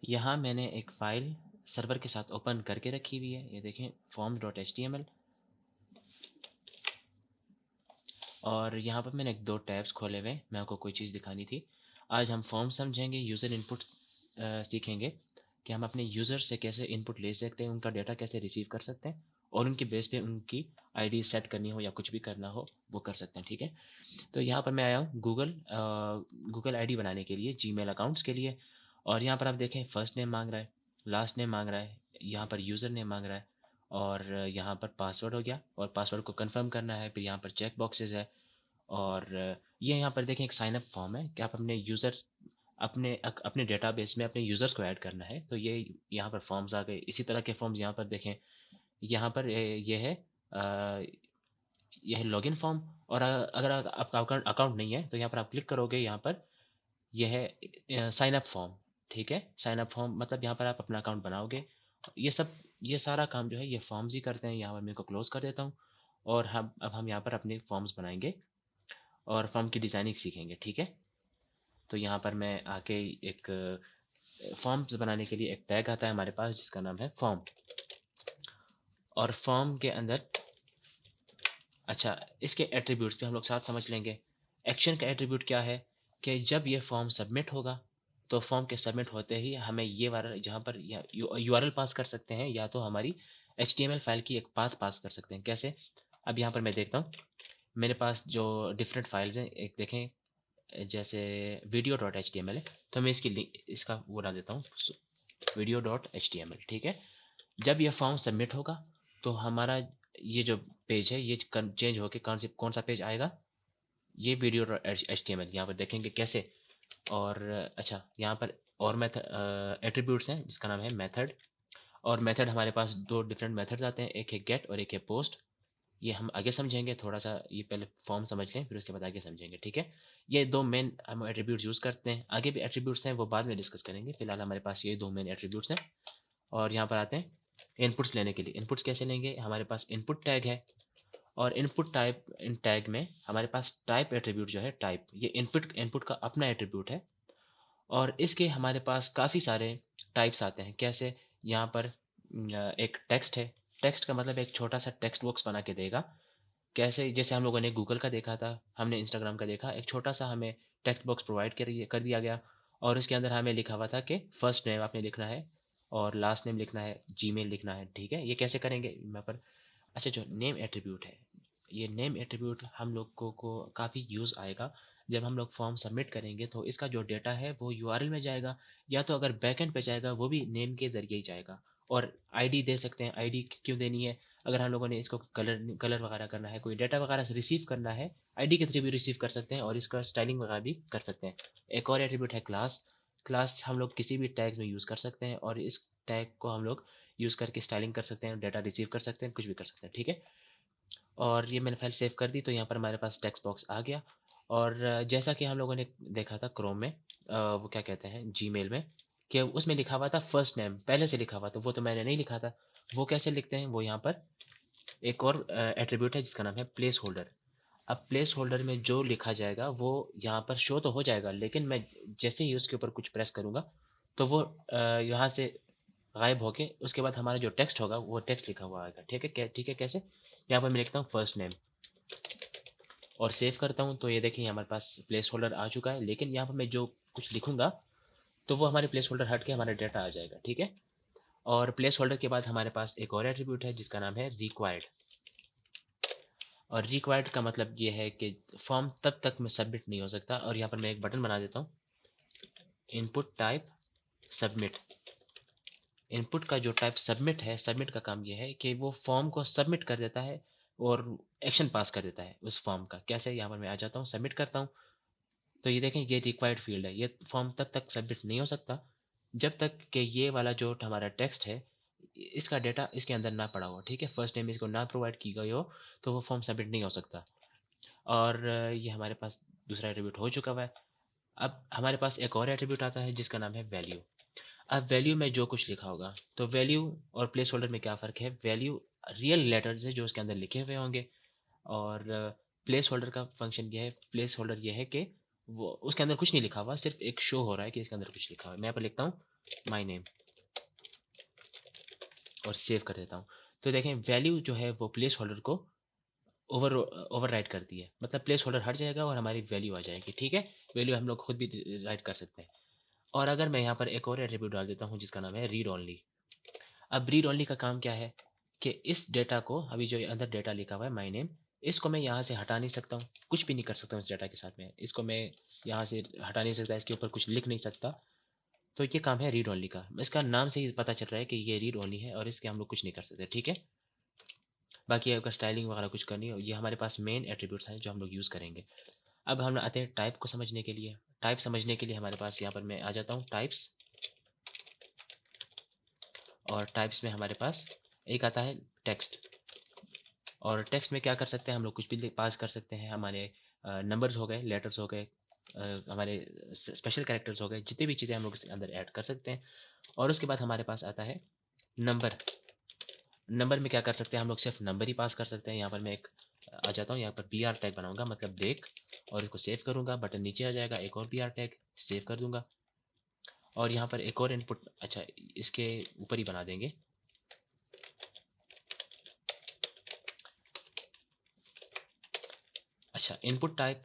यहाँ मैंने एक फ़ाइल सर्वर के साथ ओपन करके रखी हुई है, ये देखें forms.html। और यहाँ पर मैंने एक दो टैब्स खोले हुए हैं, मैं आपको कोई चीज़ दिखानी थी। आज हम फॉर्म समझेंगे, यूज़र इनपुट सीखेंगे कि हम अपने यूज़र से कैसे इनपुट ले सकते हैं, उनका डेटा कैसे रिसीव कर सकते हैं और उनके बेस पे उनकी आईडी सेट करनी हो या कुछ भी करना हो वो कर सकते हैं। ठीक है, तो यहाँ पर मैं आया हूँ गूगल आईडी बनाने के लिए, जीमेल अकाउंट्स के लिए। और यहाँ पर आप देखें फर्स्ट नेम मांग रहा है, लास्ट नेम मांग रहा है, यहाँ पर यूज़र नेम मांग रहा है और यहाँ पर पासवर्ड हो गया और पासवर्ड को कंफर्म करना है। फिर यहाँ पर चेक बॉक्सेस है और ये यहाँ पर देखें एक साइन अप फॉर्म है कि आप अपने यूज़र अपने डेटाबेस में अपने यूज़र्स को ऐड करना है। तो ये यहाँ पर फॉर्म्स आ गए। इसी तरह के फॉर्म्स यहाँ पर देखें, यहाँ पर ये है यह है लॉगिन फॉर्म। और अगर आपका अकाउंट अकाउंट नहीं है तो यहाँ पर आप क्लिक करोगे, यहाँ पर यह है साइन अप फॉर्म। ठीक है, साइन अप फॉर्म मतलब यहाँ पर आप अपना अकाउंट बनाओगे। ये सारा काम जो है ये फॉर्म्स ही करते हैं। यहाँ पर मैं इसको क्लोज कर देता हूँ और हम यहाँ पर अपने फॉर्म्स बनाएंगे और फॉर्म की डिज़ाइनिंग सीखेंगे। ठीक है, तो यहाँ पर मैं आके एक फॉर्म्स बनाने के लिए एक टैग आता है हमारे पास जिसका नाम है फॉर्म। और फॉर्म के अंदर अच्छा, इसके एट्रीब्यूट्स भी हम लोग साथ समझ लेंगे। एक्शन का एट्रीब्यूट क्या है कि जब ये फॉर्म सबमिट होगा तो फॉर्म के सबमिट होते ही हमें ये वाला जहाँ पर यूआरएल पास कर सकते हैं या तो हमारी एचटीएमएल फाइल की एक पाथ पास कर सकते हैं। कैसे? अब यहाँ पर मैं देखता हूँ मेरे पास जो डिफरेंट फाइल्स हैं, एक देखें जैसे video dot H T M L है, तो मैं इसकी लिंक इसका वो बना देता हूँ, video dot H T M L. ठीक है, जब यह फॉर्म सबमिट होगा तो हमारा ये जो पेज है ये चेंज होकर कौन सा पेज आएगा, ये video dot H T M L. यहाँ पर देखेंगे कैसे। और अच्छा, यहाँ पर और मेथड एट्रीब्यूट्स हैं जिसका नाम है मेथड। और मेथड हमारे पास दो डिफरेंट मेथड्स आते हैं, एक है गेट और एक है पोस्ट। ये हम आगे समझेंगे, थोड़ा सा ये पहले फॉर्म समझ लें फिर उसके बाद आगे समझेंगे। ठीक है, ये दो मेन हम एट्रीब्यूट्स यूज़ करते हैं। आगे भी एट्रीब्यूट्स हैं वो बाद में डिस्कस करेंगे, फिलहाल हमारे पास ये दो मेन एट्रीब्यूट्स हैं। और यहाँ पर आते हैं इनपुट्स लेने के लिए। इनपुट्स कैसे लेंगे, हमारे पास इनपुट टैग है और इनपुट टाइप इन टैग में हमारे पास टाइप एट्रीब्यूट जो है, टाइप ये इनपुट का अपना एट्रीब्यूट है। और इसके हमारे पास काफ़ी सारे टाइप्स आते हैं। कैसे? यहाँ पर एक टेक्स्ट है, टेक्स्ट का मतलब एक छोटा सा टेक्स्ट बॉक्स बना के देगा। कैसे? जैसे हम लोगों ने गूगल का देखा था, हमने इंस्टाग्राम का देखा, एक छोटा सा हमें टेक्स्ट बॉक्स प्रोवाइड कर दिया गया और उसके अंदर हमें लिखा हुआ था कि फर्स्ट नेम आपने लिखना है और लास्ट नेम लिखना है, जीमेल लिखना है। ठीक है, ये कैसे करेंगे यहाँ पर? अच्छा, जो नेम एट्रीब्यूट है, ये नेम एट्रीब्यूट हम लोग को काफ़ी यूज़ आएगा जब हम लोग फॉर्म सबमिट करेंगे। तो इसका जो डेटा है वो यूआरएल में जाएगा, या तो अगर बैकएंड पे जाएगा वो भी नेम के ज़रिए ही जाएगा। और आईडी दे सकते हैं, आईडी क्यों देनी है? अगर हम लोगों ने इसको कलर कलर वगैरह करना है, कोई डेटा वगैरह से रिसीव करना है, आईडी के थ्रू भी रिसीव कर सकते हैं और इसका स्टाइलिंग वगैरह भी कर सकते हैं। एक और एट्रीब्यूट है क्लास। क्लास हम लोग किसी भी टैग्स में यूज़ कर सकते हैं और इस टैग को हम लोग यूज़ करके स्टाइलिंग कर सकते हैं, डेटा रिसीव कर सकते हैं, कुछ भी कर सकते हैं। ठीक है, और ये मैंने फाइल सेव कर दी तो यहाँ पर हमारे पास टेक्स्ट बॉक्स आ गया। और जैसा कि हम लोगों ने देखा था क्रोम में, वो क्या कहते हैं जीमेल में, कि उसमें लिखा हुआ था फर्स्ट नेम पहले से लिखा हुआ था, वो तो मैंने नहीं लिखा था। वो कैसे लिखते हैं, वो यहाँ पर एक और एट्रीब्यूट है जिसका नाम है प्लेस होल्डर। अब प्लेस होल्डर में जो लिखा जाएगा वो यहाँ पर शो तो हो जाएगा, लेकिन मैं जैसे ही उसके ऊपर कुछ प्रेस करूँगा तो वो यहाँ से गायब होके उसके बाद हमारा जो टेक्स्ट होगा वो टेक्स्ट लिखा हुआ आएगा। ठीक है, ठीक है, कैसे? यहाँ पर मैं लिखता हूँ फर्स्ट नेम और सेव करता हूँ तो ये देखिए हमारे पास प्लेस होल्डर आ चुका है। लेकिन यहाँ पर मैं जो कुछ लिखूंगा तो वो हमारे प्लेस होल्डर हट के हमारा डेटा आ जाएगा। ठीक है, और प्लेस होल्डर के बाद हमारे पास एक और एट्रीब्यूट है जिसका नाम है रिक्वायर्ड। और रिक्वायर्ड का मतलब ये है कि फॉर्म तब तक में सबमिट नहीं हो सकता। और यहाँ पर मैं एक बटन बना देता हूँ, इनपुट टाइप सबमिट। इनपुट का जो टाइप सबमिट है, सबमिट का काम ये है कि वो फॉर्म को सबमिट कर देता है और एक्शन पास कर देता है उस फॉर्म का। कैसे? यहाँ पर मैं आ जाता हूँ, सबमिट करता हूँ तो ये देखें ये रिक्वायर्ड फील्ड है। ये फॉर्म तब तक सबमिट नहीं हो सकता जब तक कि ये वाला जो हमारा टेक्स्ट है इसका डेटा इसके अंदर ना पड़ा हो। ठीक है, फर्स्ट नेम इसको ना प्रोवाइड की गई हो तो वो फॉर्म सबमिट नहीं हो सकता। और ये हमारे पास दूसरा एट्रीब्यूट हो चुका हुआ है। अब हमारे पास एक और एट्रीब्यूट आता है जिसका नाम है वैल्यू। अब वैल्यू में जो कुछ लिखा होगा, तो वैल्यू और प्लेस होल्डर में क्या फ़र्क है? वैल्यू रियल लेटर्स है जो उसके अंदर लिखे हुए होंगे और प्लेस होल्डर का फंक्शन ये है, प्लेस होल्डर ये है कि वो उसके अंदर कुछ नहीं लिखा हुआ, सिर्फ एक शो हो रहा है कि इसके अंदर कुछ लिखा हुआ है। मैं यहाँ पर लिखता हूँ माई नेम और सेव कर देता हूँ। तो देखें वैल्यू जो है वो प्लेस होल्डर को ओवरराइड करती है, मतलब प्लेस होल्डर हट जाएगा और हमारी वैल्यू आ जाएगी। ठीक है, वैल्यू हम लोग खुद भी राइट कर सकते हैं। और अगर मैं यहाँ पर एक और एट्रीब्यूट डाल देता हूँ जिसका नाम है रीड ओनली। अब रीड ओनली का काम क्या है कि इस डेटा को, अभी जो अंदर डेटा लिखा हुआ है माई नेम, इसको मैं यहाँ से हटा नहीं सकता हूँ, कुछ भी नहीं कर सकता हूँ इस डेटा के साथ में। इसको मैं यहाँ से हटा नहीं सकता, इसके ऊपर कुछ लिख नहीं सकता। तो ये काम है रीड ओनली का। इसका नाम से ही पता चल रहा है कि ये रीड ओनली है और इसके हम लोग कुछ नहीं कर सकते। ठीक है, बाकी अगर स्टाइलिंग वगैरह कुछ करनी हो, ये हमारे पास मेन एट्रीब्यूट्स हैं जो हम लोग यूज़ करेंगे। अब हम आते हैं टाइप को समझने के लिए। टाइप समझने के लिए हमारे पास यहाँ पर मैं आ जाता हूँ टाइप्स, और टाइप्स में हमारे पास एक आता है टेक्स्ट। और टेक्स्ट में क्या कर सकते हैं हम लोग, कुछ भी पास कर सकते हैं। हमारे नंबर्स हो गए, लेटर्स हो गए, हमारे स्पेशल कैरेक्टर्स हो गए, जितनी भी चीज़ें हम लोग इसके अंदर ऐड कर सकते हैं। और उसके बाद हमारे पास आता है नंबर। नंबर में क्या कर सकते हैं हम लोग, सिर्फ नंबर ही पास कर सकते हैं। यहाँ पर मैं एक आ जाता हूँ, यहाँ पर बी आर टैग बनाऊंगा, मतलब देख, और इसको सेव करूँगा, बटन नीचे आ जाएगा, एक और बी आर टैग सेव कर दूंगा। और यहाँ पर एक और इनपुट, अच्छा इसके ऊपर ही बना देंगे। अच्छा इनपुट टाइप।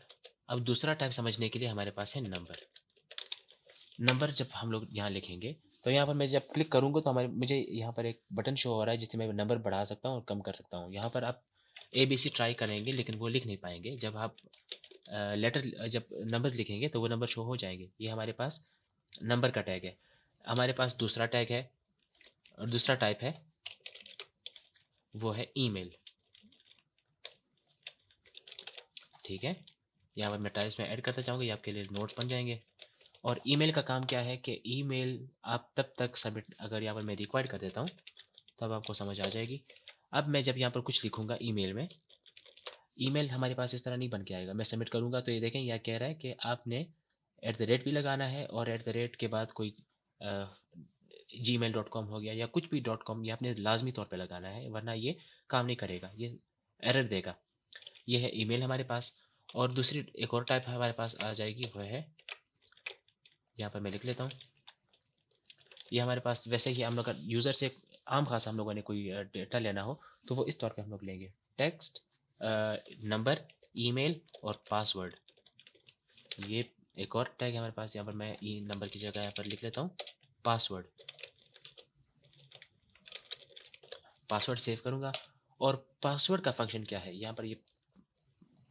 अब दूसरा टाइप समझने के लिए हमारे पास है नंबर। नंबर जब हम लोग यहाँ लिखेंगे तो यहाँ पर मैं जब क्लिक करूँगा तो हमारे मुझे यहाँ पर एक बटन शो हो रहा है जिससे मैं नंबर बढ़ा सकता हूँ और कम कर सकता हूँ। यहाँ पर आप ए बी सी ट्राई करेंगे लेकिन वो लिख नहीं पाएंगे। जब आप लेटर जब नंबर लिखेंगे तो वो नंबर शो हो जाएंगे। ये हमारे पास नंबर का टैग है। हमारे पास दूसरा टैग है और दूसरा टाइप है, वो है ईमेल। ठीक है, यहाँ पर मैं टाइप्स में ऐड करता जाऊँगा, ये आपके लिए नोट्स बन जाएंगे। और ईमेल का काम क्या है कि ईमेल आप तब तक सबमिट, अगर यहाँ पर मैं रिक्वायर्ड कर देता हूँ तब आपको समझ आ जाएगी। अब मैं जब यहाँ पर कुछ लिखूँगा ईमेल में, ईमेल हमारे पास इस तरह नहीं बन के आएगा। मैं सबमिट करूँगा तो ये देखें यह कह रहा है कि आपने एट द रेट भी लगाना है और एट द रेट के बाद कोई gmail.com हो गया या कुछ भी डॉट कॉम, ये आपने लाजमी तौर पे लगाना है वरना ये काम नहीं करेगा, ये एरर देगा। ये है ईमेल हमारे पास। और दूसरी एक और टाइप हमारे पास आ जाएगी, वह है, यहाँ पर मैं लिख लेता हूँ, ये हमारे पास वैसे ही हम लोग का यूज़र से आम खास हम लोगों ने कोई डेटा लेना हो तो वो इस तौर पे हम लोग लेंगे, टेक्स्ट, नंबर, ईमेल और पासवर्ड। ये एक और टैग है हमारे पास। यहाँ पर मैं ई नंबर की जगह यहाँ पर लिख लेता हूँ पासवर्ड। पासवर्ड सेव करूँगा। और पासवर्ड का फंक्शन क्या है, यहाँ पर ये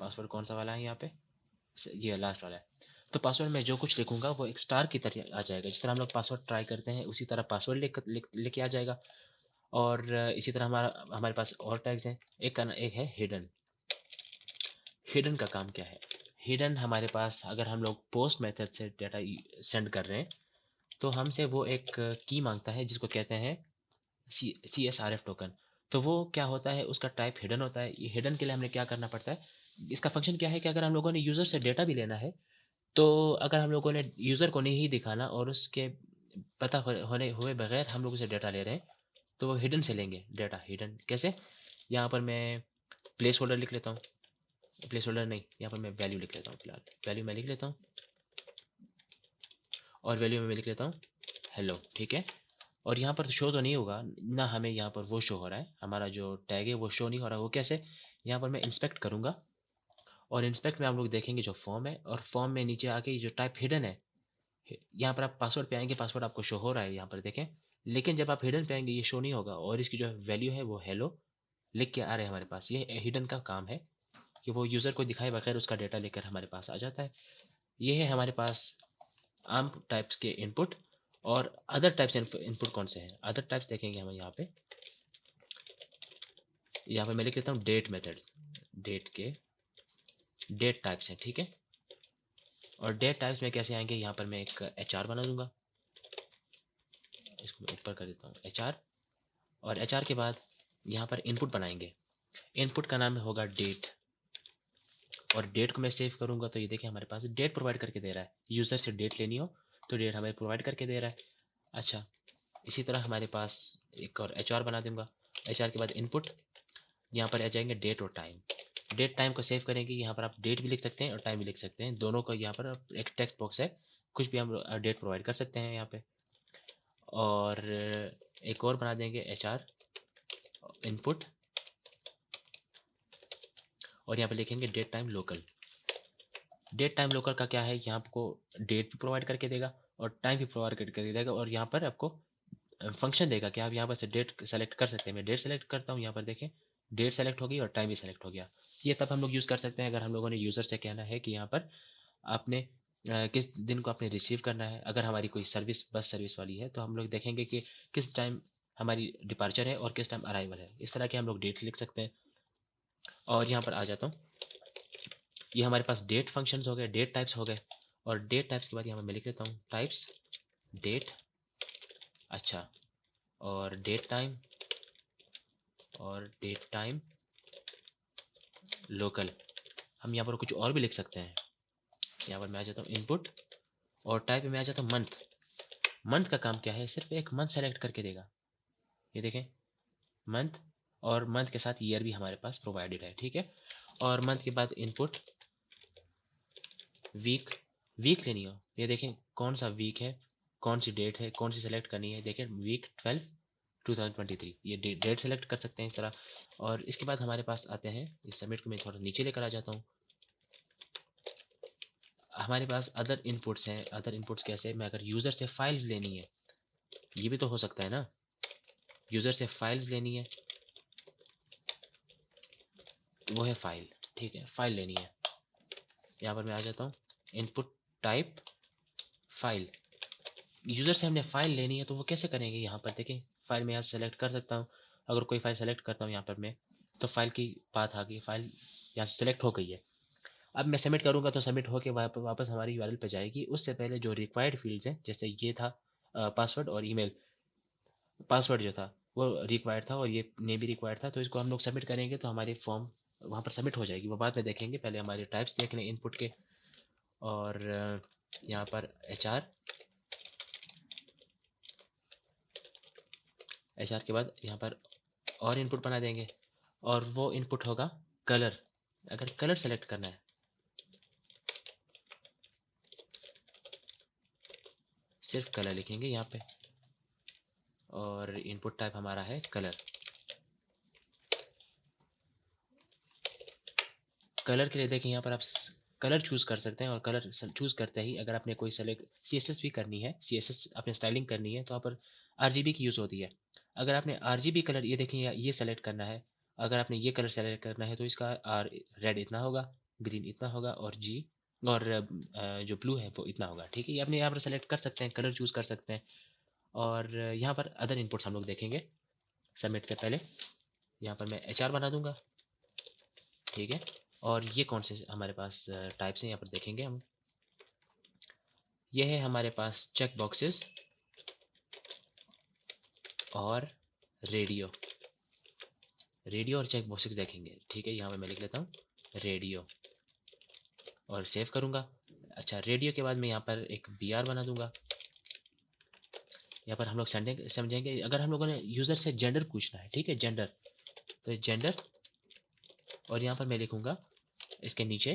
पासवर्ड कौन सा वाला है, यहाँ पे ये लास्ट वाला है। तो पासवर्ड में जो कुछ लिखूंगा वो एक स्टार की तरह आ जाएगा। जिस तरह हम लोग पासवर्ड ट्राई करते हैं उसी तरह पासवर्ड लिख के आ जाएगा। और इसी तरह हमारे पास और टैग्स हैं। एक है हिडन। हिडन का काम क्या है, हिडन हमारे पास अगर हम लोग पोस्ट मेथड से डाटा सेंड कर रहे हैं तो हमसे वो एक की मांगता है जिसको कहते हैं CSRF टोकन। तो वो क्या होता है, उसका टाइप हिडन होता है। ये हिडन के लिए हमें क्या करना पड़ता है, इसका फंक्शन क्या है कि अगर हम लोगों ने यूज़र से डेटा भी लेना है तो अगर हम लोगों ने यूज़र को नहीं दिखाना और उसके पता होने हुए बगैर हम लोग उसे डेटा ले रहे हैं तो वो हिडन से लेंगे डेटा। हिडन कैसे, यहाँ पर मैं प्लेस होल्डर लिख लेता हूँ, प्लेस होल्डर नहीं, यहाँ पर मैं वैल्यू लिख लेता हूँ। फिलहाल वैल्यू मैं लिख लेता हूँ और वैल्यू में मैं लिख लेता हूँ हेलो। ठीक है, और यहाँ पर शो तो नहीं होगा ना, हमें यहाँ पर वो शो हो रहा है, हमारा जो टैग है वो शो नहीं हो रहा है। वो कैसे, यहाँ पर मैं इंस्पेक्ट करूँगा और इंस्पेक्ट में हम लोग देखेंगे जो फॉर्म है, और फॉर्म में नीचे आके जो टाइप हिडन है, यहाँ पर आप पासवर्ड पे आएंगे, पासवर्ड आपको शो हो रहा है यहाँ पर देखें। लेकिन जब आप हिडन पे आएंगे ये शो नहीं होगा और इसकी जो वैल्यू है वो हेलो लिख के आ रहे हैं हमारे पास। ये हिडन का काम है कि वो यूज़र को दिखाए बगैर उसका डेटा लेकर हमारे पास आ जाता है। ये है हमारे पास आम टाइप्स के इनपुट। और अदर टाइप्स इनपुट कौन से हैं, अदर टाइप्स देखेंगे हम यहाँ पे मैं लिख लेता हूँ डेट मेथड्स। डेट के डेट टाइप्स हैं। ठीक है, और डेट टाइप्स में कैसे आएंगे, यहाँ पर मैं एक HR बना दूंगा, इसको मैं ऊपर कर देता हूँ HR। और HR के बाद यहाँ पर इनपुट बनाएंगे। इनपुट का नाम होगा डेट, और डेट को मैं सेव करूँगा तो ये देखिए हमारे पास डेट प्रोवाइड करके दे रहा है। यूज़र से डेट लेनी हो तो डेट हमें प्रोवाइड करके दे रहा है। अच्छा, इसी तरह हमारे पास एक और HR बना दूंगा। HR के बाद इनपुट, यहाँ पर आ जाएंगे डेट और टाइम। डेट टाइम को सेव करेंगे, यहाँ पर आप डेट भी लिख सकते हैं और टाइम भी लिख सकते हैं, दोनों को यहाँ पर एक टेक्स्ट बॉक्स है, कुछ भी हम डेट प्रोवाइड कर सकते हैं यहाँ पे। और एक और बना देंगे HR इनपुट, और यहाँ पे लिखेंगे date time local. Date time local का क्या है, यहाँ आपको डेट भी प्रोवाइड करके देगा और टाइम भी प्रोवाइड करके देगा, और यहाँ पर आपको फंक्शन देगा कि आप यहाँ पर से डेट सेलेक्ट कर सकते हैं। मैं डेट सेलेक्ट करता हूँ, यहाँ पर देखें डेट सेलेक्ट हो गई और टाइम भी सेलेक्ट हो गया। ये तब हम लोग यूज़ कर सकते हैं अगर हम लोगों ने यूज़र से कहना है कि यहाँ पर आपने किस दिन को आपने रिसीव करना है। अगर हमारी कोई सर्विस बस सर्विस वाली है तो हम लोग देखेंगे कि किस टाइम हमारी डिपार्चर है और किस टाइम अराइवल है, इस तरह के हम लोग डेट लिख सकते हैं। और यहाँ पर आ जाता हूँ, ये हमारे पास डेट फंक्शंस हो गए, डेट टाइप्स हो गए, और डेट टाइप्स के बाद यहाँ पर मैं लिख लेता हूँ टाइप्स डेट, अच्छा, और डेट टाइम, और डेट टाइम लोकल। हम यहाँ पर कुछ और भी लिख सकते हैं। यहाँ पर मैं आ जाता हूँ इनपुट, और टाइप में आ जाता हूँ मंथ। मंथ का काम क्या है, सिर्फ एक मंथ सेलेक्ट करके देगा, ये देखें मंथ, और मंथ के साथ ईयर भी हमारे पास प्रोवाइडेड है, ठीक है। और मंथ के बाद इनपुट वीक, वीक लेनी हो, ये देखें कौन सा वीक है, कौन सी डेट है, कौन सी सेलेक्ट करनी है, देखें वीक 12/2023, ये डेट सेलेक्ट कर सकते हैं इस तरह। और इसके बाद हमारे पास आते हैं, इस सबमिट को मैं थोड़ा नीचे लेकर आ जाता हूँ। हमारे पास अदर इनपुट्स हैं। अदर इनपुट्स कैसे, मैं अगर यूज़र से फाइल्स लेनी है, ये भी तो हो सकता है ना, यूज़र से फाइल्स लेनी है, वो है फाइल, ठीक है, फाइल लेनी है। यहाँ पर मैं आ जाता हूँ इनपुट टाइप फाइल। यूज़र से हमने फाइल लेनी है तो वो कैसे करेंगे, यहाँ पर देखें फाइल में यहाँ सेलेक्ट कर सकता हूँ। अगर कोई फाइल सेलेक्ट करता हूँ यहाँ पर मैं, तो फाइल की बात आ गई, फाइल यहाँ से सेलेक्ट हो गई है। अब मैं सबमिट करूँगा तो सबमिट होकर वापस हमारी यूआरएल पे जाएगी। उससे पहले जो रिक्वायर्ड फील्ड्स हैं, जैसे ये था पासवर्ड और ईमेल, पासवर्ड जो था वो रिक्वायर्ड था और ये नेम भी रिक्वायर्ड था, तो इसको हम लोग सबमिट करेंगे तो हमारी फॉर्म वहाँ पर सबमिट हो जाएगी। वो बाद में देखेंगे, पहले हमारे टाइप्स देख लें इनपुट के। और यहाँ पर HR के बाद यहाँ पर और इनपुट बना देंगे, और वो इनपुट होगा कलर। अगर कलर सेलेक्ट करना है, सिर्फ कलर लिखेंगे यहाँ पे, और इनपुट टाइप हमारा है कलर। कलर के लिए देखें यहाँ पर आप कलर चूज़ कर सकते हैं, और कलर चूज़ करते ही अगर आपने कोई सेलेक्ट CSS भी करनी है, CSS अपने स्टाइलिंग करनी है, तो यहाँ पर RGB की यूज़ होती है। अगर आपने RGB कलर, ये देखें ये सेलेक्ट करना है, अगर आपने ये कलर सेलेक्ट करना है तो इसका रेड इतना होगा, ग्रीन इतना होगा, और जो ब्लू है वो इतना होगा, ठीक है। ये अपने यहाँ पर सेलेक्ट कर सकते हैं, कलर चूज़ कर सकते हैं। और यहाँ पर अदर इनपुट्स हम लोग देखेंगे सबमिट से पहले। यहाँ पर मैं HR बना दूंगा, ठीक है। और ये कौन से हमारे पास टाइप्स हैं, यहाँ पर देखेंगे हम। ये है हमारे पास चेक बॉक्सेस और रेडियो, रेडियो और चेक बॉक्सेस देखेंगे, ठीक है। यहाँ पे मैं लिख लेता हूँ रेडियो और सेव करूँगा। अच्छा, रेडियो के बाद मैं यहाँ पर एक BR बना दूंगा। यहाँ पर हम लोग समझेंगे अगर हम लोगों ने यूज़र से जेंडर पूछना है, ठीक है, जेंडर, तो जेंडर, और यहाँ पर मैं लिखूँगा इसके नीचे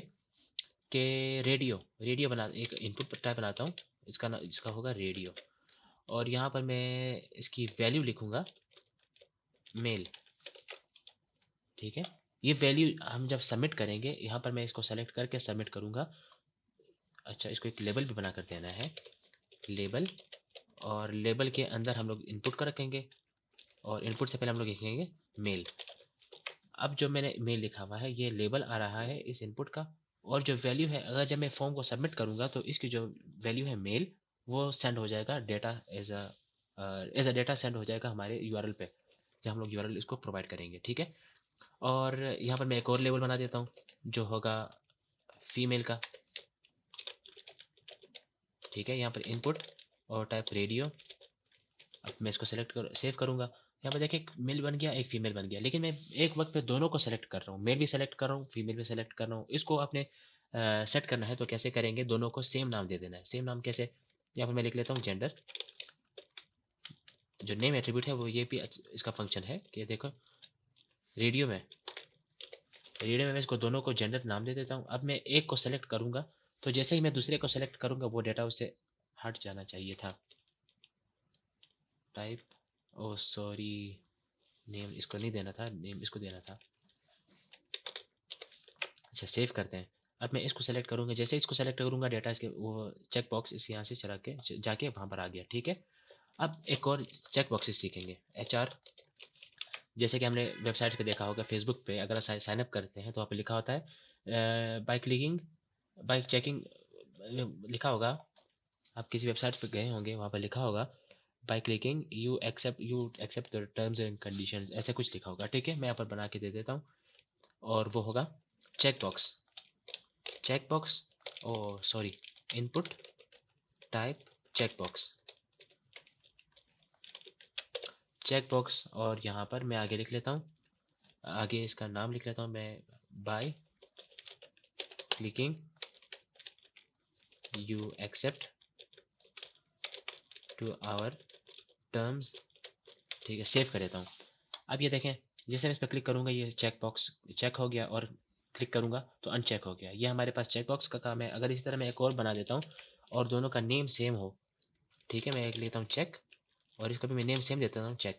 के रेडियो, रेडियो बना, एक इनपुट टाइप बनाता हूँ, इसका होगा रेडियो। और यहाँ पर मैं इसकी वैल्यू लिखूँगा मेल, ठीक है। ये वैल्यू हम जब सबमिट करेंगे, यहाँ पर मैं इसको सेलेक्ट करके सबमिट करूँगा। अच्छा, इसको एक लेबल भी बना कर देना है, लेबल, और लेबल के अंदर हम लोग इनपुट का रखेंगे, और इनपुट से पहले हम लोग लिखेंगे मेल। अब जो मैंने मेल लिखा हुआ है, ये लेबल आ रहा है इस इनपुट का, और जो वैल्यू है, अगर जब मैं फॉर्म को सबमिट करूँगा तो इसकी जो वैल्यू है मेल, वो सेंड हो जाएगा data as a data send हो जाएगा हमारे URL पे, जब हम लोग URL इसको प्रोवाइड करेंगे, ठीक है। और यहाँ पर मैं एक और लेबल बना देता हूँ जो होगा फीमेल का, ठीक है। यहाँ पर इनपुट और टाइप रेडियो। अब मैं इसको सेव करूँगा। यहाँ पर देखिए एक मेल बन गया, एक फीमेल बन गया, लेकिन मैं एक वक्त पे दोनों को सेलेक्ट कर रहा हूँ, मेल भी सेलेक्ट कर रहा हूँ, फीमेल भी सेलेक्ट कर रहा हूँ। इसको अपने सेट करना है तो कैसे करेंगे, दोनों को सेम नाम दे देना है। सेम नाम कैसे, यहाँ पर मैं लिख लेता हूँ जेंडर। जो नेम एट्रीब्यूट है वो ये भी इसका फंक्शन है कि देखो रेडियो में रीडर में मैं इसको दोनों को जेंडर नाम दे देता हूँ। अब मैं एक को सेलेक्ट करूँगा, तो जैसे ही मैं दूसरे को सेलेक्ट करूँगा वो डेटा उससे हट जाना चाहिए था। टाइप, ओ सॉरी, नेम इसको नहीं देना था, नेम इसको देना था। अच्छा सेव करते हैं। अब मैं इसको सेलेक्ट करूँगा, जैसे इसको सेलेक्ट करूँगा डेटा इसके वो चेक बॉक्स इस यहाँ से चला के जाके वहाँ पर आ गया, ठीक है। अब एक और चेक बॉक्सेस सीखेंगे। एचआर, जैसे कि हमने वेबसाइट्स पे देखा होगा, फेसबुक पे अगर साइन अप करते हैं तो वहाँ पे लिखा होता है बाय क्लिकिंग, बाय चेकिंग, लिखा होगा। आप किसी वेबसाइट पे गए होंगे, वहाँ पर लिखा होगा by clicking you accept the terms and conditions, ऐसे कुछ लिखा होगा, ठीक है। मैं यहाँ पर बना के दे देता हूँ और वो होगा check box, check box, oh sorry, input type check box, check box. और यहाँ पर मैं आगे लिख लेता हूँ, आगे इसका नाम लिख लेता हूँ मैं, by clicking you accept to our terms, ठीक है। सेव कर देता हूँ। अब ये देखें, जैसे मैं इस पर क्लिक करूँगा ये चेक बॉक्स चेक हो गया, और क्लिक करूँगा तो अनचेक हो गया। ये हमारे पास चेक बॉक्स का काम है। अगर इसी तरह मैं एक और बना देता हूँ और दोनों का नेम सेम हो, ठीक है, मैं एक लेता हूँ चेक और इसका भी मैं नेम सेम देता हूँ चेक।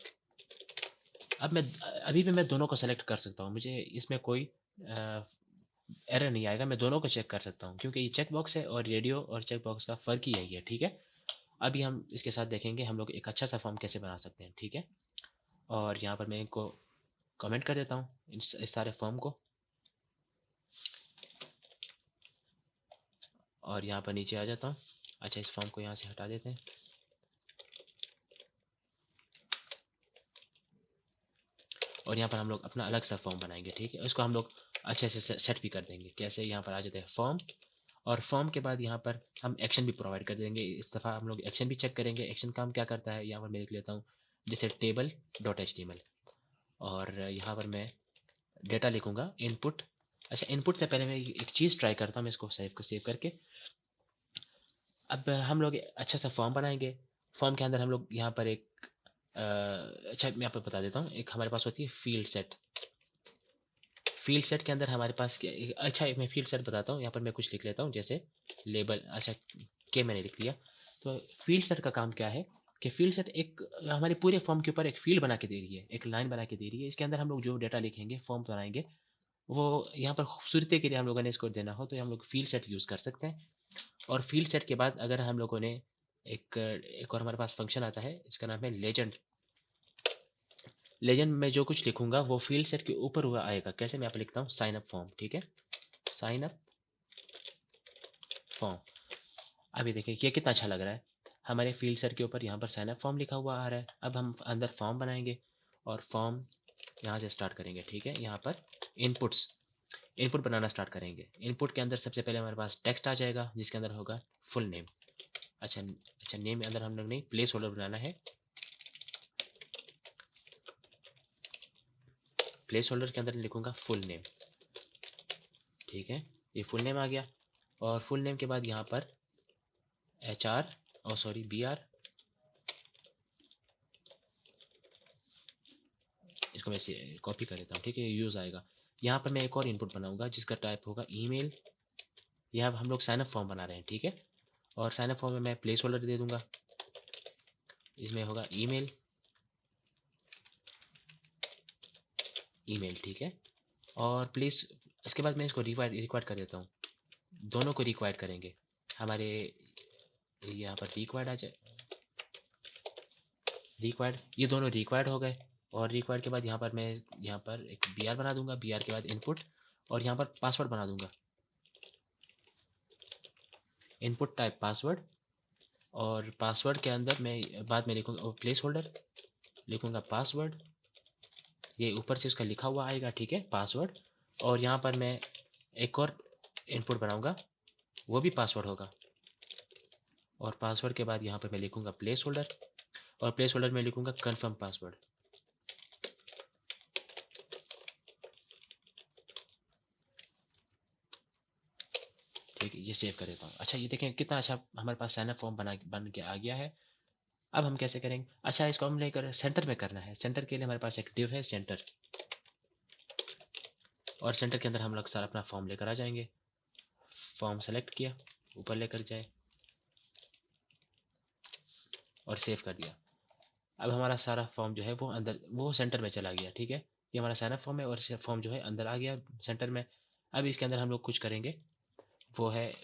अब मैं अभी भी मैं दोनों को सेलेक्ट कर सकता हूँ, मुझे इसमें कोई एरर नहीं आएगा, मैं दोनों को चेक कर सकता हूँ क्योंकि ये चेक बॉक्स है और रेडियो और चेक बॉक्स का फ़र्क ही यही है, ठीक है। अभी हम इसके साथ देखेंगे हम लोग एक अच्छा सा फॉर्म कैसे बना सकते हैं, ठीक है। और यहाँ पर मैं इनको कमेंट कर देता हूँ इस सारे फॉर्म को, और यहाँ पर नीचे आ जाता हूँ। अच्छा इस फॉर्म को यहाँ से हटा देते हैं और यहाँ पर हम लोग अपना अलग सा फॉर्म बनाएंगे, ठीक है। इसको हम लोग अच्छे से सेट भी कर देंगे। कैसे, यहाँ पर आ जाते हैं फॉर्म, और फॉर्म के बाद यहाँ पर हम एक्शन भी प्रोवाइड कर देंगे। इस दफ़ा हम लोग एक्शन भी चेक करेंगे, एक्शन काम क्या करता है। यहाँ पर मैं लिख लेता हूँ जैसे टेबल डॉट HTML, और यहाँ पर मैं डेटा लिखूँगा इनपुट। अच्छा इनपुट से पहले मैं एक चीज़ ट्राई करता हूँ, मैं इसको सेव करके। अब हम लोग अच्छा सा फॉर्म बनाएंगे। फॉर्म के अंदर हम लोग यहाँ पर एक अच्छा मैं यहाँ पर बता देता हूँ, एक हमारे पास होती है फील्ड सेट। फील्ड सेट के अंदर हमारे पास क्या, अच्छा मैं फील्ड सेट बताता हूँ। यहाँ पर मैं कुछ लिख लेता हूँ जैसे लेबल, अच्छा के मैंने लिख लिया। तो फील्ड सेट का काम क्या है कि फील्ड सेट एक हमारे पूरे फॉर्म के ऊपर एक फील्ड बना के दे रही है, एक लाइन बना के दे रही है। इसके अंदर हम लोग जो डेटा लिखेंगे, फॉर्म बनाएंगे, वो यहाँ पर खूबसूरती के लिए हम लोगों ने इसको देना हो तो हम लोग फील्ड सेट यूज़ कर सकते हैं। और फील्ड सेट के बाद अगर हम लोगों ने एक और हमारे पास फंक्शन आता है, इसका नाम है लेजेंड। लेजेंड में जो कुछ लिखूंगा वो फील्ड सेट के ऊपर हुआ आएगा। कैसे, मैं यहाँ पे लिखता हूँ साइन अप फॉर्म, ठीक है, साइन अप फॉर्म। अभी देखिए ये कितना अच्छा लग रहा है, हमारे फील्ड सेट के ऊपर यहाँ पर साइन अप फॉर्म लिखा हुआ आ रहा है। अब हम अंदर फॉर्म बनाएंगे और फॉर्म यहाँ से स्टार्ट करेंगे, ठीक है। यहाँ पर इनपुट्स, इनपुट बनाना स्टार्ट करेंगे। इनपुट के अंदर सबसे पहले हमारे पास टेक्स्ट आ जाएगा जिसके अंदर होगा फुल नेम। अच्छा नेम के अंदर हम लोग नहीं, प्लेस होल्डर बनाना है। प्लेस होल्डर के अंदर लिखूंगा फुल नेम, ठीक है। ये फुल नेम आ गया। और फुल नेम के बाद यहाँ पर HR, और सॉरी BR, इसको मैं कॉपी कर देता हूँ, ठीक है, यूज़ आएगा। यहाँ पर मैं एक और इनपुट बनाऊंगा जिसका टाइप होगा ईमेल। यहाँ हम लोग साइनअप फॉर्म बना रहे हैं, ठीक है। और साइनअप फॉर्म में मैं प्लेस होल्डर दे दूंगा, इसमें होगा ईमेल, ईमेल, ठीक है। और प्लीज़ इसके बाद मैं इसको रिक्वायर्ड कर देता हूँ, दोनों को रिक्वायर्ड करेंगे। हमारे यहाँ पर रिक्वायर्ड आ जाए, रिक्वायर्ड, ये दोनों रिक्वायर्ड हो गए। और रिक्वायर्ड के बाद यहाँ पर मैं यहाँ पर एक BR बना दूंगा, BR के बाद इनपुट, और यहाँ पर पासवर्ड बना दूंगा, इनपुट टाइप पासवर्ड। और पासवर्ड के अंदर मैं बाद में लिखूँगा प्लेस होल्डर, लिखूँगा पासवर्ड, ये ऊपर से उसका लिखा हुआ आएगा, ठीक है, पासवर्ड। और यहाँ पर मैं एक और इनपुट बनाऊँगा, वो भी पासवर्ड होगा। और पासवर्ड के बाद यहाँ पर मैं लिखूँगा प्लेस होल्डर, और प्लेस होल्डर में लिखूँगा कन्फर्म पासवर्ड। ठीक है, ये सेव कर देता हूँ। अच्छा ये देखें कितना अच्छा हमारे पास साइनअप फॉर्म बन के आ गया है। अब हम कैसे करेंगे, अच्छा इसको हम लेकर सेंटर में करना है। सेंटर के लिए हमारे पास एक डिव है सेंटर, और सेंटर के अंदर हम लोग सारा अपना फॉर्म लेकर आ जाएंगे। फॉर्म सेलेक्ट किया, ऊपर लेकर जाए और सेव कर दिया। अब हमारा सारा फॉर्म जो है वो अंदर वो सेंटर में चला गया। ठीक है, ये हमारा साइनअप फॉर्म है और फॉर्म जो है अंदर आ गया सेंटर में। अब इसके अंदर हम लोग कुछ करेंगे, वो है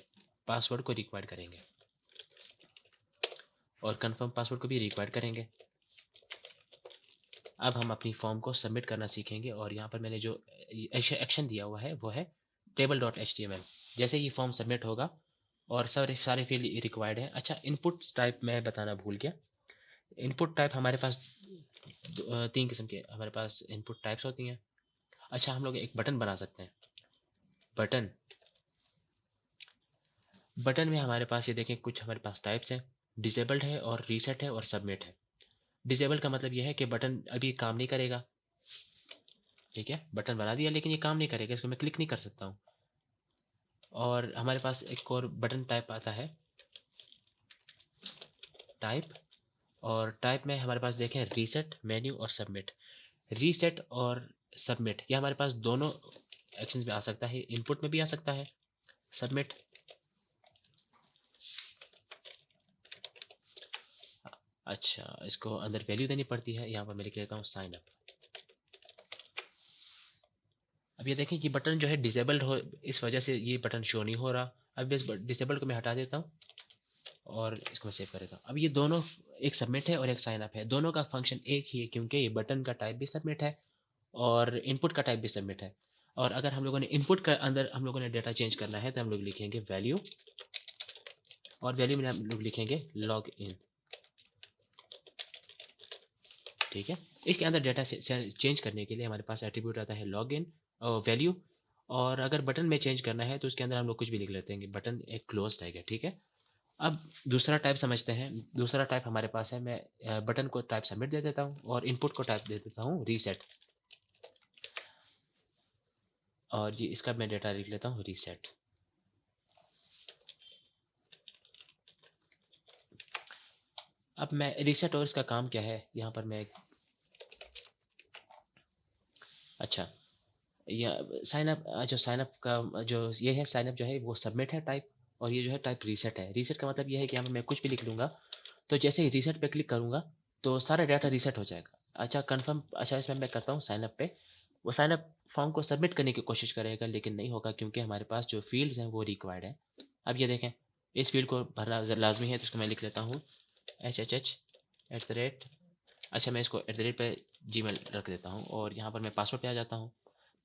पासवर्ड को रिक्वायर करेंगे और कंफर्म पासवर्ड को भी रिक्वायर करेंगे। अब हम अपनी फॉर्म को सबमिट करना सीखेंगे और यहाँ पर मैंने जो एक्शन दिया हुआ है वो है table.html। जैसे ही फॉर्म सबमिट होगा और सारे फील्ड रिक्वायर्ड है। अच्छा, इनपुट टाइप मैं बताना भूल गया। इनपुट टाइप हमारे पास तीन किस्म के हमारे पास इनपुट टाइप्स होती हैं। अच्छा, हम लोग एक बटन बना सकते हैं। बटन बटन में हमारे पास ये देखें कुछ हमारे पास टाइप्स हैं। डिसेबल्ड है और रीसेट है और सबमिट है। डिसेबल का मतलब यह है कि बटन अभी काम नहीं करेगा। ठीक है, बटन बना दिया लेकिन ये काम नहीं करेगा, इसको मैं क्लिक नहीं कर सकता हूँ। और हमारे पास एक और बटन टाइप आता है, टाइप। और टाइप में हमारे पास देखें रीसेट, मेन्यू और सबमिट। रीसेट और सबमिट ये हमारे पास दोनों एक्शंस में आ सकता है, इनपुट में भी आ सकता है। सबमिट, अच्छा इसको अंदर वैल्यू देनी पड़ती है। यहाँ पर मैं लिख लेता हूँ साइन अप। अब ये देखें, ये बटन जो है डिसेबल्ड हो, इस वजह से ये बटन शो नहीं हो रहा। अब इस डिसेबल्ड को मैं हटा देता हूँ और इसको मैं सेव कर देता हूँ। अब ये दोनों, एक सबमिट है और एक साइन अप है, दोनों का फंक्शन एक ही है क्योंकि ये बटन का टाइप भी सबमिट है और इनपुट का टाइप भी सबमिट है। और अगर हम लोगों ने इनपुट का अंदर हम लोगों ने डेटा चेंज करना है तो हम लोग लिखेंगे वैल्यू, और वैल्यू में हम लोग लिखेंगे लॉग इन। ठीक है, इसके अंदर डेटा चेंज करने के लिए हमारे पास एट्रीब्यूट आता है लॉग इन और वैल्यू। और अगर बटन में चेंज करना है तो उसके अंदर हम लोग कुछ भी लिख लेते हैं, बटन एक क्लोज टैग है। ठीक है, अब दूसरा टाइप समझते हैं। दूसरा टाइप हमारे पास है, मैं बटन को टाइप सबमिट दे देता हूँ और इनपुट को टाइप दे देता हूँ रीसेट। और ये इसका मैं डेटा लिख लेता हूँ रीसेट। अब मैं रीसेट और इसका काम क्या है यहाँ पर मैं, अच्छा या साइन अप, जो साइन अप का जो ये है, साइन अप जो है वो सबमिट है टाइप, और ये जो है टाइप रीसेट है। रीसेट का मतलब ये है कि यहाँ पर मैं कुछ भी लिख लूँगा तो जैसे ही रीसेट पे क्लिक करूँगा तो सारा डाटा रीसेट हो जाएगा। अच्छा कन्फर्म, अच्छा इसमें मैं करता हूँ साइन अप पे। वो साइन अप फॉर्म को सबमिट करने की कोशिश करेगा लेकिन नहीं होगा क्योंकि हमारे पास जो फील्ड्स हैं वो रिक्वायर्ड है। अब ये देखें, इस फील्ड को भरना लाजमी है तो इसको मैं लिख लेता हूँ HHH@। अच्छा, मैं इसको @ पे जीमेल रख देता हूँ और यहाँ पर मैं पासवर्ड पे आ जाता हूँ।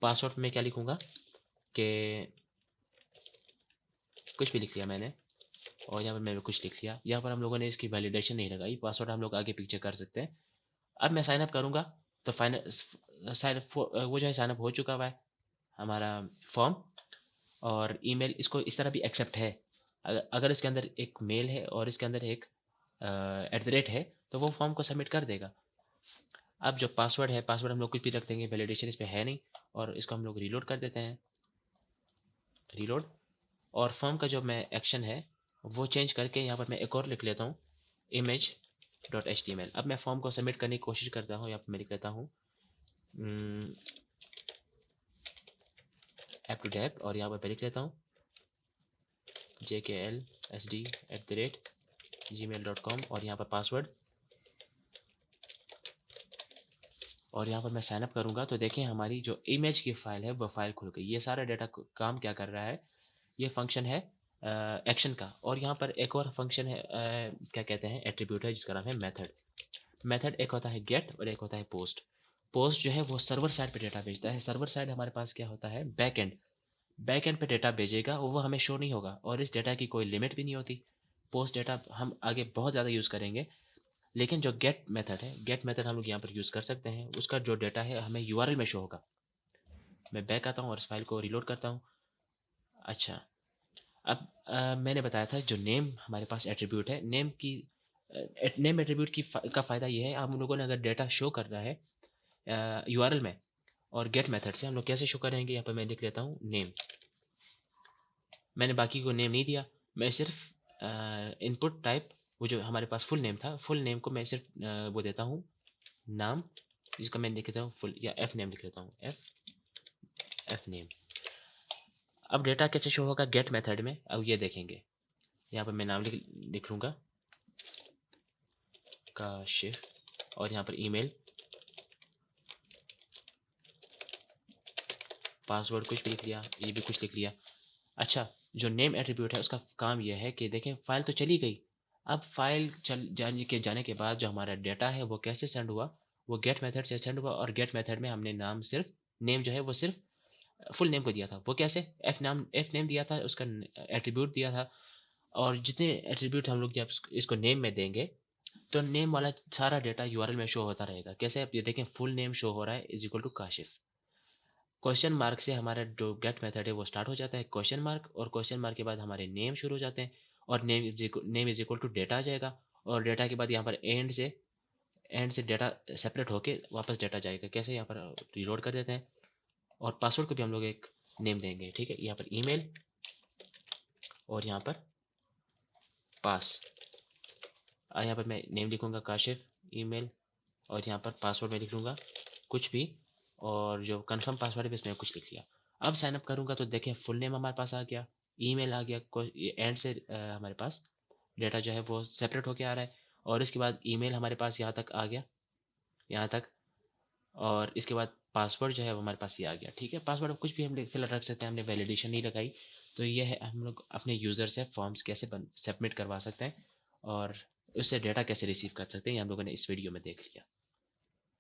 पासवर्ड में क्या लिखूँगा कि कुछ भी लिख लिया मैंने, और यहाँ पर मैंने कुछ लिख लिया। यहाँ पर हम लोगों ने इसकी वैलिडेशन नहीं लगाई, पासवर्ड हम लोग आगे पीछे कर सकते हैं। अब मैं साइन अप करूँगा तो फाइनल साइन अप वो जो है साइन अप हो चुका हुआ है हमारा फॉर्म। और ईमेल इसको इस तरह भी एक्सेप्ट है। अगर इसके अंदर एक मेल है और इसके अंदर एक @ है तो वो फॉर्म को सबमिट कर देगा। अब जो पासवर्ड है, पासवर्ड हम लोग कुछ भी रख देंगे, वैलिडेशन इस पे है नहीं। और इसको हम लोग रीलोड कर देते हैं, रीलोड। और फॉर्म का जो मैं एक्शन है वो चेंज करके यहाँ पर मैं एक और लिख लेता हूँ image.html। अब मैं फॉर्म को सबमिट करने की कोशिश करता हूँ, यहाँ पर मैं लिख लेता हूँ ऐप टू डेप, और यहाँ पर मैं लिख लेता हूँ jklsd@gmail.com और यहाँ पर पासवर्ड। और यहाँ पर मैं साइन अप करूँगा तो देखें हमारी जो इमेज की फ़ाइल है वो फ़ाइल खुल गई। ये सारा डाटा काम क्या कर रहा है, ये फंक्शन है एक्शन का। और यहाँ पर एक और फंक्शन है, क्या कहते हैं, एट्रीब्यूट है जिसका नाम है मेथड। मेथड एक होता है गेट और एक होता है पोस्ट। पोस्ट जो है वो सर्वर साइड पे डेटा भेजता है। सर्वर साइड हमारे पास क्या होता है, बैक एंड। बैक एंड पे डेटा भेजेगा और वो हमें शो नहीं होगा और इस डेटा की कोई लिमिट भी नहीं होती। पोस्ट डेटा हम आगे बहुत ज़्यादा यूज़ करेंगे, लेकिन जो गेट मेथड है, गेट मेथड हम लोग यहाँ पर यूज़ कर सकते हैं। उसका जो डेटा है हमें यूआरएल में शो होगा। मैं बैक आता हूँ और इस फाइल को रीलोड करता हूँ। अच्छा, अब मैंने बताया था जो नेम हमारे पास एट्रीब्यूट है, नेम की नेम एट्रीब्यूट की का फ़ायदा ये है, हम लोगों ने अगर डेटा शो करना है यूआरएल में और गेट मेथड से हम लोग कैसे शो करेंगे, यहाँ पर मैं लिख लेता हूँ नेम। मैंने बाकी को नेम नहीं दिया, मैं सिर्फ इनपुट टाइप, वो जो हमारे पास फुल नेम था, फुल नेम को मैं सिर्फ वो देता हूँ नाम, जिसका मैं लिख लेता हूँ फुल या एफ नेम लिख लेता हूँ एफ एफ नेम। अब डेटा कैसे शो होगा गेट मेथड में, अब ये देखेंगे। यहाँ पर मैं नाम लिख लूँगा काशिफ, और यहाँ पर ईमेल, पासवर्ड कुछ भी लिख लिया, ये भी कुछ लिख लिया। अच्छा, जो नेम एट्रीब्यूट है उसका काम यह है कि देखें फाइल तो चली गई, अब फाइल जाने के बाद जो हमारा डेटा है वो कैसे सेंड हुआ, वो गेट मेथड से सेंड हुआ। और गेट मेथड में हमने नाम सिर्फ नेम जो है वो सिर्फ फुल नेम को दिया था। वो कैसे, एफ नेम दिया था, उसका एट्रीब्यूट दिया था। और जितने एट्रीब्यूट हम लोग जब इसको नेम में देंगे तो नेम वाला सारा डेटा यूआरएल में शो होता रहेगा। कैसे, आप ये देखें फुल नेम शो हो रहा है is equal to Kashif. Question mark से हमारा जो गेट मेथड है वो स्टार्ट हो जाता है क्वेश्चन मार्क, और क्वेश्चन मार्क के बाद हमारे नेम शुरू हो जाते हैं, और name is equal to data आ जाएगा। और डेटा के बाद यहाँ पर एंड से डेटा सेपरेट होके वापस डेटा जाएगा। कैसे, यहाँ पर रीलोड कर देते हैं, और पासवर्ड को भी हम लोग एक नेम देंगे। ठीक है, यहाँ पर ईमेल, और यहाँ पर पास, यहाँ पर मैं नेम लिखूँगा काशिफ, ईमेल, और यहाँ पर पासवर्ड में लिख लूँगा कुछ भी, और जो कंफर्म पासवर्ड है इसमें कुछ लिख लिया। अब साइन अप करूँगा तो देखिए फुल नेम हमारे पास आ गया, ईमेल आ गया, एंड से हमारे पास डेटा जो है वो सेपरेट होके आ रहा है। और इसके बाद ईमेल हमारे पास यहाँ तक आ गया, यहाँ तक, और इसके बाद पासवर्ड जो है वो हमारे पास ये आ गया। ठीक है, पासवर्ड कुछ भी हम फिलहाल रख सकते हैं, हमने वैलिडेशन नहीं लगाई। तो ये है हम लोग अपने यूज़र से फॉर्म्स कैसे सबमिट करवा सकते हैं, और उससे डेटा कैसे रिसीव कर सकते हैं, ये हम लोगों ने इस वीडियो में देख लिया।